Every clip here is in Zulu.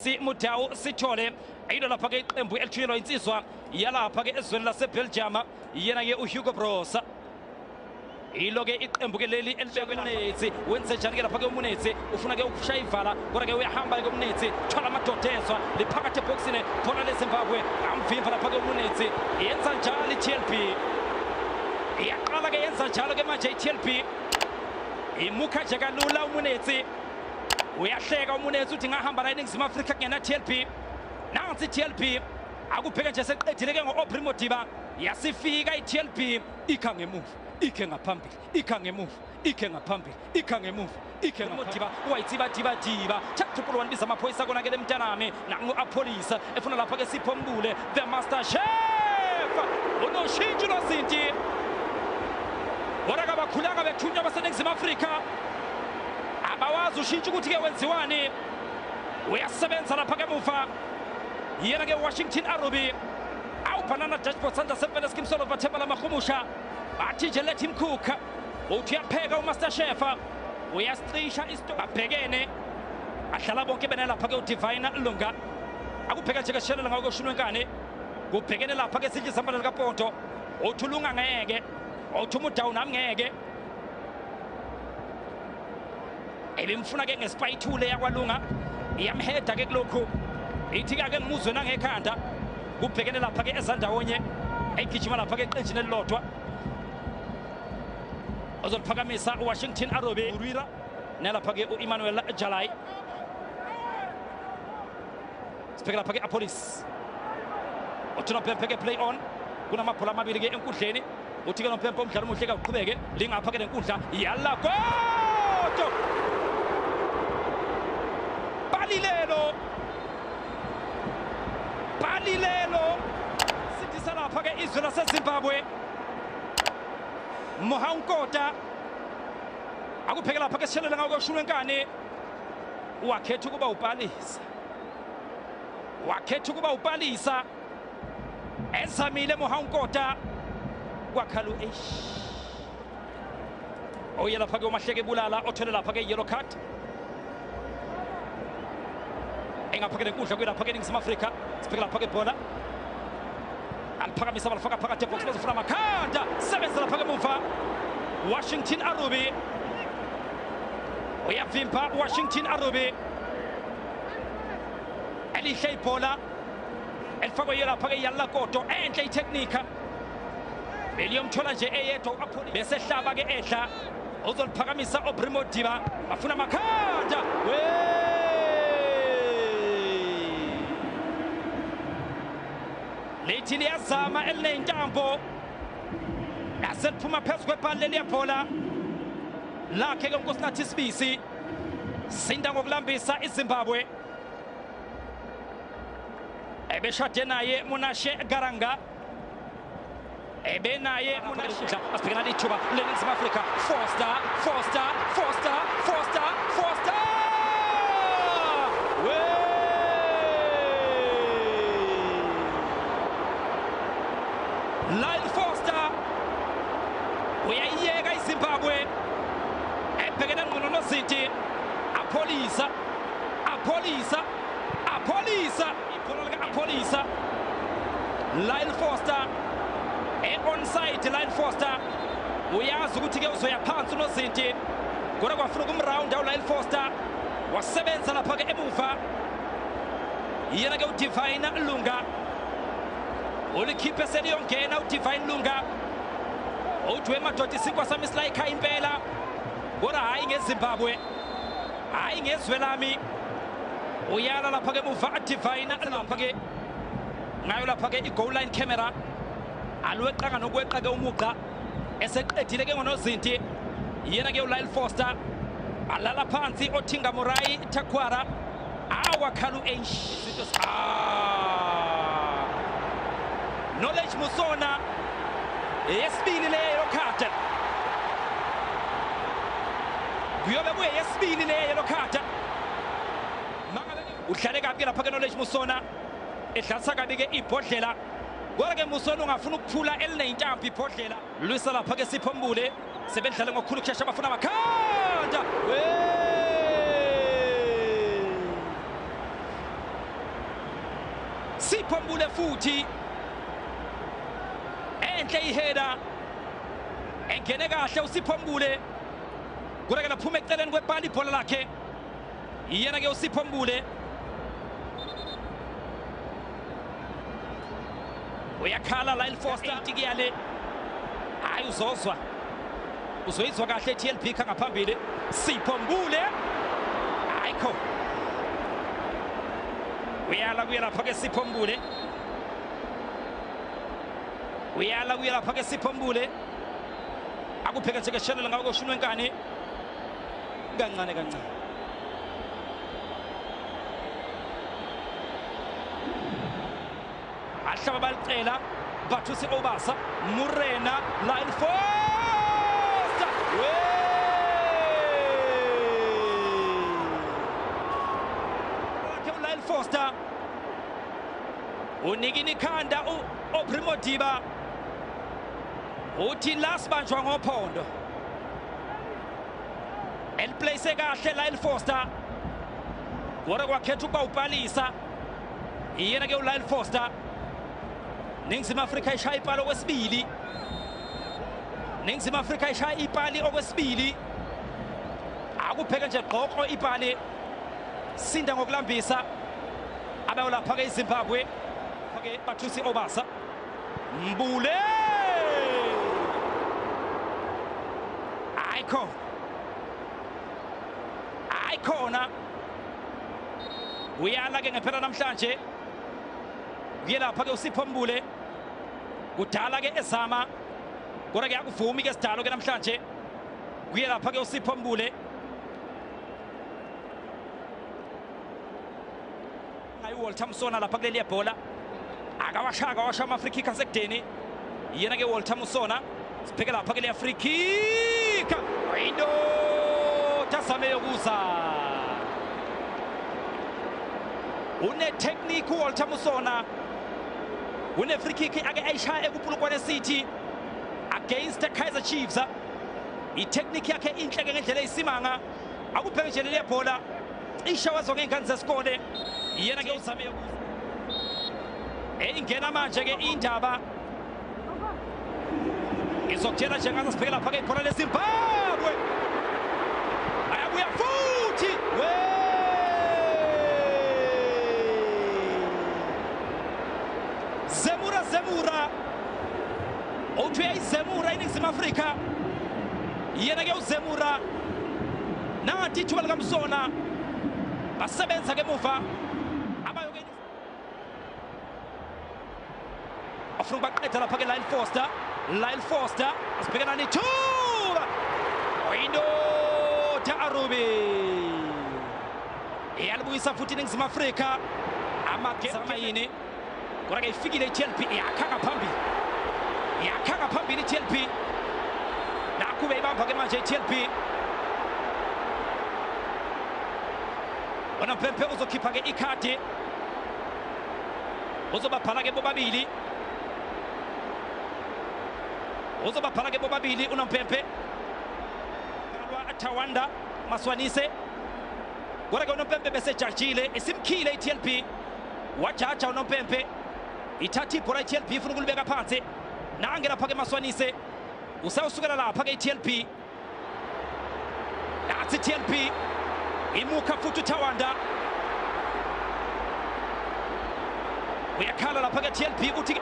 Mutau Sithole ayilo lapha ke iqembu elithiyelwa insizwa yalapha ke ezweni laseBelgium yena ke uHugo Broos ilo ke iqembu ke leli elibekwe Munetsi wenze njani ke lapha ke uMunetsi ufuna ke ukushaya ivala kodwa ke uyahamba ke uMunetsi thwala amadodezwa liphakathi eboxini bona leZimbabwe amvimba lapha ke uMunetsi yenza njalo iTLB iyaqala ke yenza njalo ke manje iTLB imukha nje kalula uMunetsi uyahleka uMunetsi uthi ngahamba la eNingizimu Afrika kungena TLB nansi TLB akubheke nje seqedile ke ngoAubrey Modiba yasifika iTLB ikha ngemuva ikhe ngaphambili ikha ngemuva ikhe ngaphambili ikha ngemuva ikhe Modiba wayitsiba diba Chapter 1 biza amaphoyisa kona ke lemntanami nangu apolisa efuna lapha ke Sipho Mbule the master chef unoshintsho nosinti wona kabakhulanga bethunywa baseNingizimu Afrika abawazi ushintsho ukuthi ke wenziwani uyasebenza lapha ke muva yena ke Washington Arubi awubhanana dashboard sanda seven skimsolo bathemba lamahumusha athi nje let him cook uthi uyapheka umaster chef uyastrisha isto abhekene ahlala bonke bena lapha ke uDivine Lunga akupheka nje ke shelela ngako shunwenkane kubhekene lapha ke sidle sambala lika Poto uthulunga ngeke uthuma down angeke ebimfuna ke ngespayithule yakwalunga iyamheda ke kulokho ithi ke ngimuzwe nangekhanda kubhekene lapha ke ezandawonye egijima lapha ke eqenjini elilodwa ozoliphakamisa uWashington Arubi urwira nalapha ke uEmmanuel Jalai sibheka lapha ke apolice uthi noPempe ke play on kunamabhola amabili ke enkundleni uthi ke noPempe umdlalo omuhle ke uqhubeke lingapha ke lenkundla yalla goto Balilelo sindisa lapha ke izwe laseZimbabwe Mohankota akupheke lapha ke sishelela ngako shunwenkane wakhetha ukuba upalisa ezamile Mohankota kwakhalu oye lapha ke uMahleke Bulala othole lapha ke yellow card engaphakele nkundla kwelapha ke eNingizimu Afrika sibheka lapha ke bola aliphakamisa balifaka phakathi ebox bezofuna amakhanda sebenza lapha ke muva Washington Arubi uyavimba Washington Arubi elihle ibhola elifakwe yelapha ke yalla koto enhle itechnika beliyomthola nje eyedwa uApoli bese hlaba ke ehla uzoliphakamisa Aubrey Modiba bafuna amakhanda lethi liyazama elinentambo yaseliphuma phezu kwebhali leliyabhola lakhe ke uNkosinathi Sibisi sinda ngokulambisa iZimbabwe ebeshade naye Munashe Garanga ebenaye Munashe asibhekana lithuba leNingizimu Afrika Forster Lyle Forster uyayiyeka iZimbabwe ebhekene ngqono nozinti apolisa ibhola lika apolisa Lyle Forster onside Lyle Forster uyazi ukuthi ke uzoya phansi nozinti kodwa kwafuna ukumround uLyle Forster wasebenza lapha ke emuva yena ke uDivine Lunga ulikhiphe seliyongena uDivine Lunga uthi wemadoda isinkwa sami silayikha impela kodwa hayi ngeZimbabwe hayi ngezwe lami uyala lapha ke muva uDivine lapha ke ngayo lapha ke igoal line camera alweqanga nokweqa ke umuqa eseqedile ke ngonozinti yena ke uLyle Forster alala phansi othinga Murai Takwara awakhalu Knowledge Musona yesibili leyo card kuyobe kuye yesibili leyo card uhlale kabi lapha ke Knowledge Musona edlalisa kabi ke ibhodlela kodwa ke Musona ungafuna ukuphula elinentambo ibhodlela lwisa lapha ke Sipho Mbule sebedlala ngokukhulu kushesha bafuna amakhanda Sipho Mbule futhi enhle iheda engene kahle uSipho Mbule kureke laphuma eceleni kwebhali ibhola lakhe yena ke uSipho Mbule uyakhala la Foster tikiyale hayi uzoyizwa kahle TLP kha ngaphambili Sipho Mbule ayikho uyala kuya lapha ke Sipho Mbule uyala kuya lapha ke Sipho Mbule akupheka nje keshelela ngawo koshunwe nkani kancane ahlaba balicela Bathusi Obasa Murena line Foster line Foster unikini khanda uPrimo Diba uthi lasibanjwa ngophondo elplace kahle line Foster wora kwakhetha ukuba ubhalisa yena ke uLyle Foster Ningizimu Afrika ishaya ipali okwesibili Ningizimu Afrika ishaya ipali okwesibili akupheka nje qoqo ipali sinda ngokulambisa abayo lapha ke eZimbabwe ke Bathusi Obasa Mbule ayikhona uyala ke ngempela namhlanje kuyelapha ke uSipho Mbule kudala ke ezama kodwa ke akuvumi ke sidalo ke namhlanje kuyelapha ke uSipho Mbule ngayi Walter Musona lapha kuleli bhola akawashaka washa ama-free kick asekudeni yena ke Walter Musona sibheke lapha ke le free kick window tasame yokuza une technique Walter Musona une free kick ake ayishaya eKuPulukwane City against the Kaizer Chiefs I technique yakhe inhle ke ngendlela eyisimanga akubheke nje le bhola ishawa zonke ingane zesikole yena ke uzame yokuza ingena manje ke indaba izokutshela njengaza sibheke lapha ke ibhola leZimbabwe ayabuya futhi Zemura uthi Zemura iNingizimu Afrika yena ke uZemura nathi ithuba likaMsona basebenza ke muva abayo ke afuna baqedela lapha ke Lyle Foster asibhekana nethuba oyindoda Arubi iyalibuyisa futhi iNingizimu Afrika amageza yini kodwa ke ifikile iTLP yakhanga phambili iTLP nakube ibamba ke manje iTLP wona Mpempe uzokhipha ke ikhadi uzobaphala ke bobabili unompempe Tawanda Maswanise kodwa ke unompempe besejajile isimkhile iTLP wajaja unompempe ithatha ibhola iTLP ifuna ukulibeka phansi nangena lapha ke Maswanise usawusukela lapha ke iTLP nathi iTLP imuka futhi Tawanda uyakhala lapha ke TLP uthi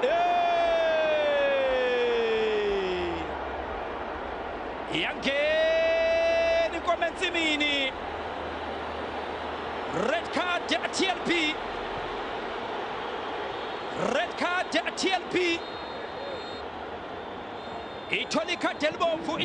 yangena inkomo ensimini red card ya TLP ithola ikhadi elibomvu